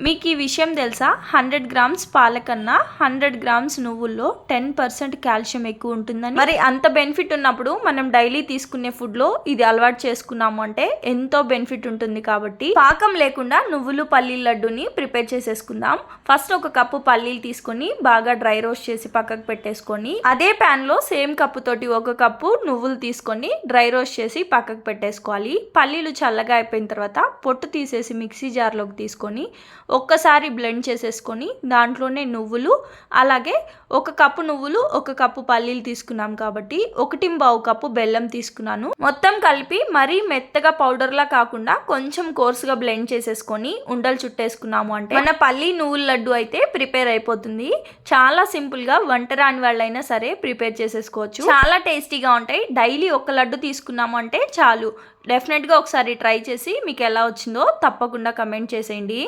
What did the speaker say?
మీకు ఈ విషయం తెలుసా? 100 గ్రామ్స్ పాల కన్నా 100 గ్రామ్స్ నువ్వుల్లో 10% కాల్షియం ఎక్కువ ఉంటుందని. మరి అంత బెనిఫిట్ ఉన్నప్పుడు మనం డైలీ తీసుకునే ఫుడ్లో ఇది అలవాటు చేసుకున్నాము అంటే ఎంతో బెనిఫిట్ ఉంటుంది. కాబట్టి పాకం లేకుండా నువ్వులు పల్లీల లడ్డూని ప్రిపేర్ చేసేసుకుందాం. ఫస్ట్ ఒక కప్పు పల్లీలు తీసుకొని బాగా డ్రై రోస్ట్ చేసి పక్కకు పెట్టేసుకొని అదే ప్యాన్లో సేమ్ కప్పు తోటి ఒక కప్పు నువ్వులు తీసుకొని డ్రై రోస్ట్ చేసి పక్కకు పెట్టేసుకోవాలి. పల్లీలు చల్లగా అయిపోయిన తర్వాత పొట్టు తీసేసి మిక్సీ జార్లోకి తీసుకొని ఒక్కసారి బ్లెండ్ చేసేసుకొని దాంట్లోనే నువ్వులు, అలాగే ఒక కప్పు నువ్వులు ఒక కప్పు పల్లీలు తీసుకున్నాం కాబట్టి 1.25 కప్పు బెల్లం తీసుకున్నాను. మొత్తం కలిపి మరీ మెత్తగా పౌడర్లా కాకుండా కొంచెం కోర్సుగా బ్లెండ్ చేసేసుకొని ఉండలు చుట్టేసుకున్నాము అంటే మన పల్లీ నువ్వుల లడ్డు అయితే ప్రిపేర్ అయిపోతుంది. చాలా సింపుల్గా వంట రాని వాళ్ళైనా సరే ప్రిపేర్ చేసేసుకోవచ్చు. చాలా టేస్టీగా ఉంటాయి. డైలీ ఒక లడ్డు తీసుకున్నాము అంటే చాలు. డెఫినెట్గా ఒకసారి ట్రై చేసి మీకు ఎలా వచ్చిందో తప్పకుండా కమెంట్ చేసేయండి.